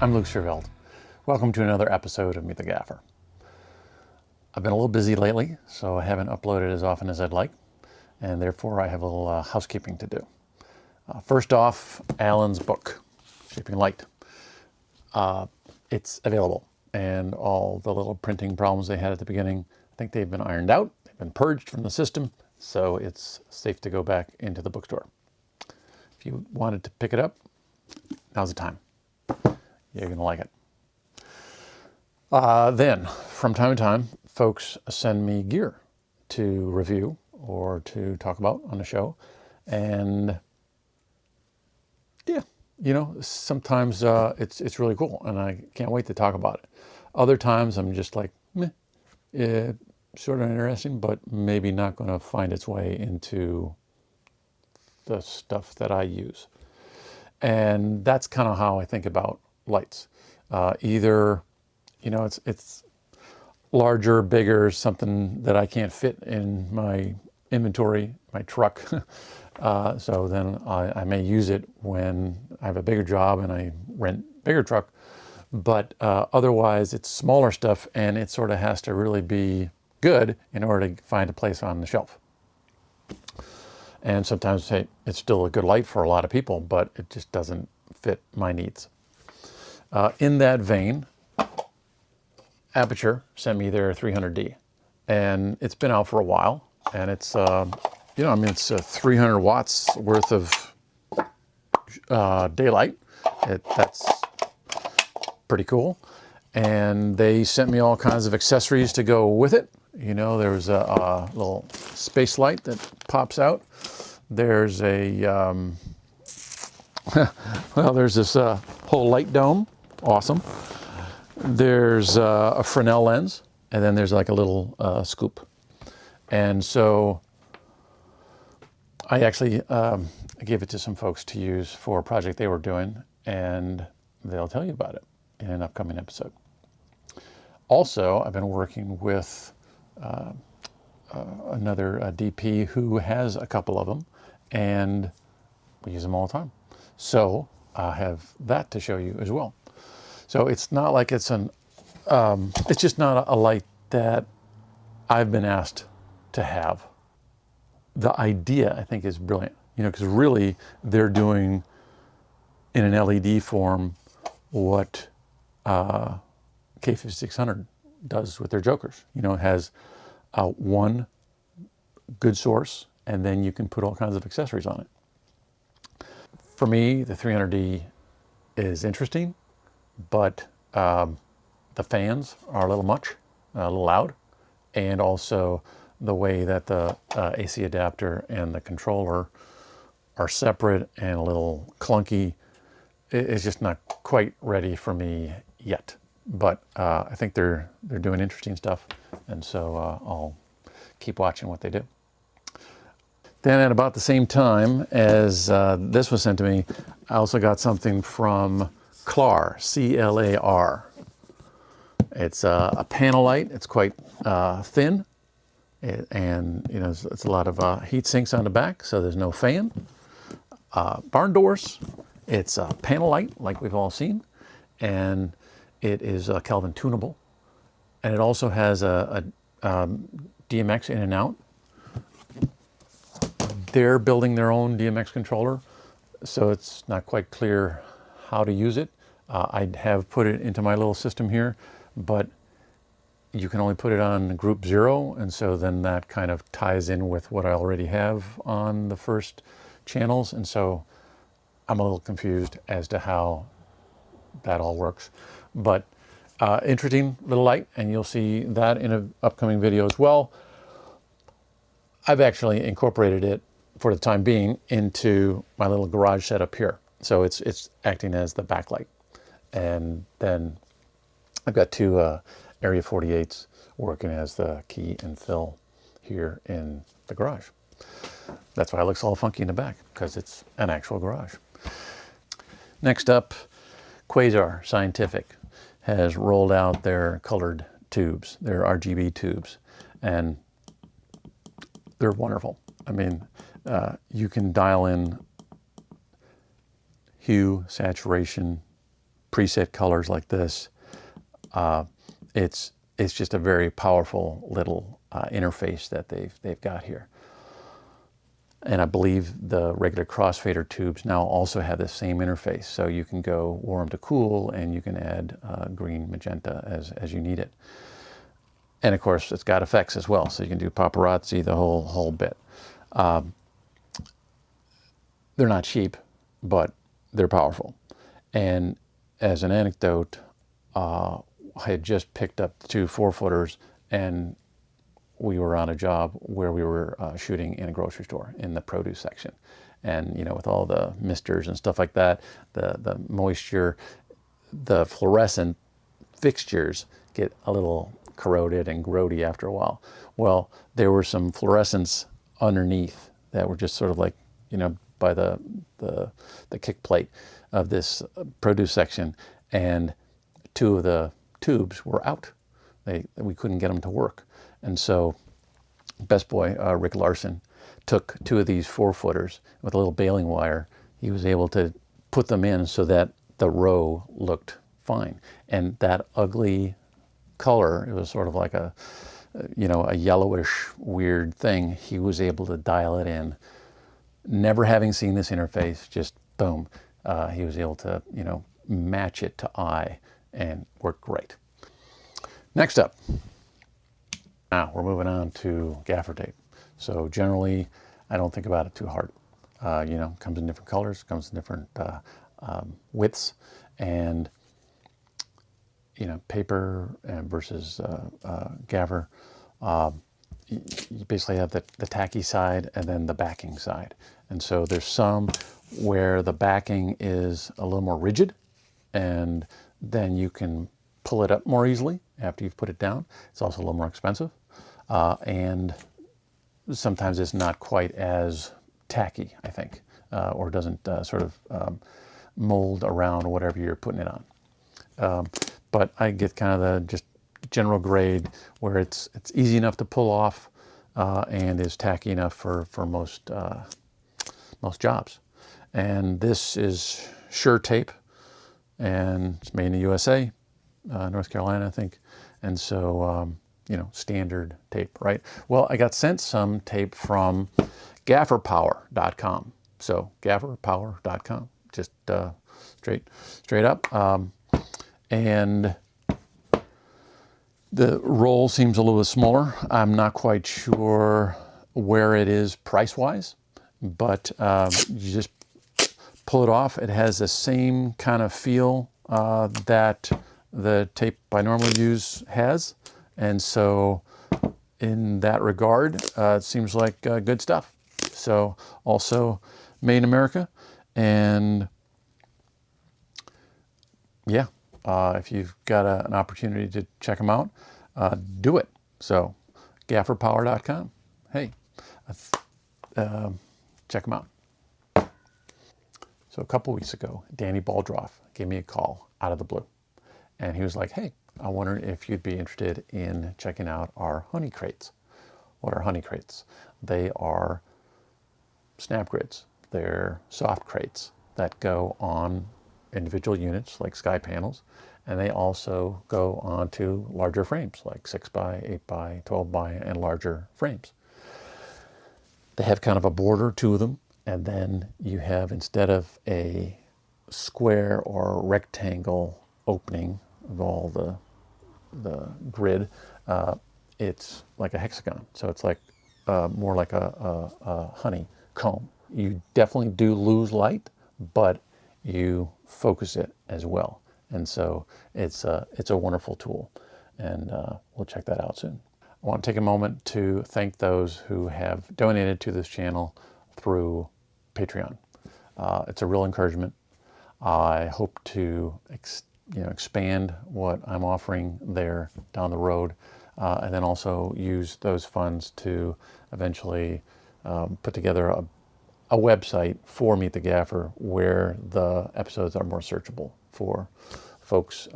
I'm Luke Sherveld. Welcome to another episode of Meet the Gaffer. I've been a little busy lately, so I haven't uploaded as often as I'd like, and therefore I have a little housekeeping to do. First off, Alan's book, Shaping Light. It's available, and all the little printing problems they had at the beginning, I think they've been ironed out, they've been purged from the system, so it's safe to go back into the bookstore. If you wanted to pick it up, now's the time. You're going to like it. Then, from time to time, folks send me gear to review or to talk about on the show. And yeah, you know, sometimes it's really cool and I can't wait to talk about it. Other times I'm just like, meh, sort of interesting, but maybe not going to find its way into the stuff that I use. And that's kind of how I think about lights. Either, you know, it's larger, bigger, something that I can't fit in my inventory, my truck. So then I may use it when I have a bigger job and I rent a bigger truck. But otherwise, it's smaller stuff and it sort of has to really be good in order to find a place on the shelf. And sometimes, hey, it's still a good light for a lot of people, but it just doesn't fit my needs. In that vein, Aperture sent me their 300D, and it's been out for a while, and it's, you know, I mean, it's 300 watts worth of daylight. That's pretty cool. And they sent me all kinds of accessories to go with it. You know, there's a little space light that pops out. There's a, well, there's this whole light dome. Awesome. There's a Fresnel lens, and then there's like a little scoop. And so I actually gave it to some folks to use for a project they were doing, and they'll tell you about it in an upcoming episode. Also, I've been working with another DP who has a couple of them, and we use them all the time. So I have that to show you as well. So it's not like it's it's just not a light that I've been asked to have. The idea, I think, is brilliant, you know, because really they're doing in an LED form what K5600 does with their jokers. You know, it has one good source, and then you can put all kinds of accessories on it. For me, the 300D is interesting, but the fans are a little much, a little loud, and also the way that the AC adapter and the controller are separate and a little clunky is just not quite ready for me yet. But I think they're doing interesting stuff, and so I'll keep watching what they do. Then at about the same time as this was sent to me, I also got something from CLAR, C-L-A-R. It's a panel light. It's quite thin, and you know it's a lot of heat sinks on the back, so there's no fan. Barn doors. It's a panel light, like we've all seen, and it is Kelvin tunable, and it also has a DMX in and out. They're building their own DMX controller, so it's not quite clear how to use it. I have put it into my little system here, but you can only put it on group 0, and so then that kind of ties in with what I already have on the first channels, and so I'm a little confused as to how that all works. But interesting little light, and you'll see that in an upcoming video as well. I've actually incorporated it for the time being into my little garage setup here. So it's acting as the backlight. And then I've got two Area 48s working as the key and fill here in the garage. That's why it looks all funky in the back, because it's an actual garage. Next up, Quasar Scientific has rolled out their colored tubes, their RGB tubes, and they're wonderful. I mean, you can dial in hue, saturation, preset colors like this, it's just a very powerful little interface that they've got here. And I believe the regular crossfader tubes now also have the same interface, so you can go warm to cool, and you can add green, magenta as you need it. And of course, it's got effects as well, so you can do paparazzi, the whole bit. They're not cheap, but they're powerful. And as an anecdote, I had just picked up the 2 4-footers, and we were on a job where we were shooting in a grocery store in the produce section. And, you know, with all the misters and stuff like that, the moisture, the fluorescent fixtures get a little corroded and grody after a while. Well, there were some fluorescents underneath that were just sort of like, you know, by the kick plate of this produce section, and 2 of the tubes were out. We couldn't get them to work. And so best boy, Rick Larson, took 2 of these 4-footers with a little baling wire. He was able to put them in so that the row looked fine. And that ugly color, it was sort of like a, you know, a yellowish weird thing. He was able to dial it in. Never having seen this interface, just boom. He was able to, you know, match it to eye, and worked great. Next up, now we're moving on to gaffer tape. So generally, I don't think about it too hard. You know, comes in different colors, comes in different widths, and you know, paper versus gaffer. You basically have the tacky side and then the backing side. And so there's some where the backing is a little more rigid, and then you can pull it up more easily after you've put it down. It's also a little more expensive. And sometimes it's not quite as tacky, I think, or doesn't sort of mold around whatever you're putting it on. But I get kind of the just general grade where it's easy enough to pull off and is tacky enough for most jobs. And this is Sure tape, and it's made in the USA, North Carolina, I think. And so, you know, standard tape, right? Well, I got sent some tape from gafferpower.com. So gafferpower.com, just straight up. And the roll seems a little bit smaller. I'm not quite sure where it is price-wise, but you just pull it off. It has the same kind of feel that the tape I normally use has. And so in that regard, it seems like good stuff. So also made in America. And yeah, if you've got an opportunity to check them out, do it. So gafferpower.com. Hey, check them out. So a couple weeks ago, Danny Baldroff gave me a call out of the blue. And he was like, hey, I wonder if you'd be interested in checking out our honey crates. What are honey crates? They are snap grids. They're soft crates that go on individual units like sky panels, and they also go onto larger frames like 6x, 8x, 12x, and larger frames. They have kind of a border to them, and then you have, instead of a square or rectangle opening of all the grid, it's like a hexagon. So it's like more like a honeycomb. You definitely do lose light, but you focus it as well. And so it's a wonderful tool, and we'll check that out soon. I want to take a moment to thank those who have donated to this channel through Patreon. It's a real encouragement. I hope to expand what I'm offering there down the road, and then also use those funds to eventually put together a website for Meet the Gaffer where the episodes are more searchable for folks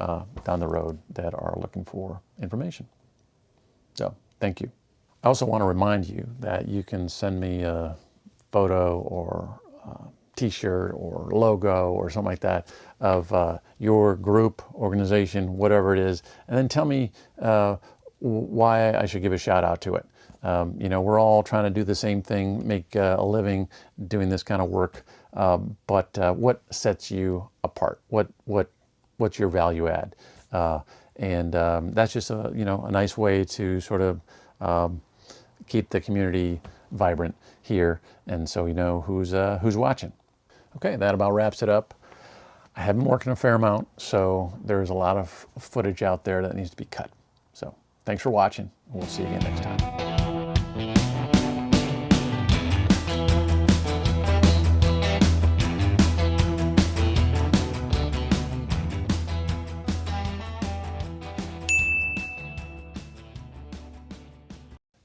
down the road that are looking for information. So, thank you. I also want to remind you that you can send me a photo or t-shirt or logo or something like that of your group, organization, whatever it is, and then tell me why I should give a shout out to it. You know, we're all trying to do the same thing, make a living doing this kind of work, but what sets you apart? What's your value add? And that's just a, you know, a nice way to sort of keep the community vibrant here, and so we know who's watching. Okay, that about wraps it up. I have been working a fair amount, so there's a lot of footage out there that needs to be cut. So thanks for watching. We'll see you again next time.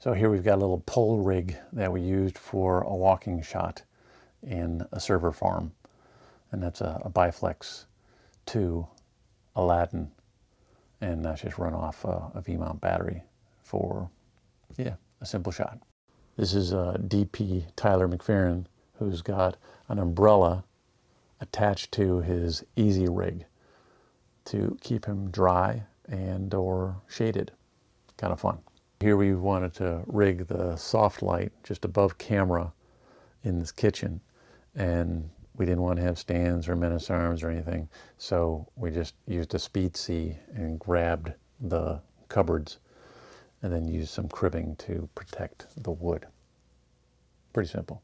So here we've got a little pole rig that we used for a walking shot in a server farm. And that's a Biflex 2 Aladdin. And that's just run off a V-mount battery for, yeah, a simple shot. This is DP Tyler McFerrin, who's got an umbrella attached to his Easy Rig to keep him dry and or shaded. Kind of fun. Here we wanted to rig the soft light just above camera in this kitchen, and we didn't want to have stands or menace arms or anything, so we just used a speed C and grabbed the cupboards and then used some cribbing to protect the wood. Pretty simple.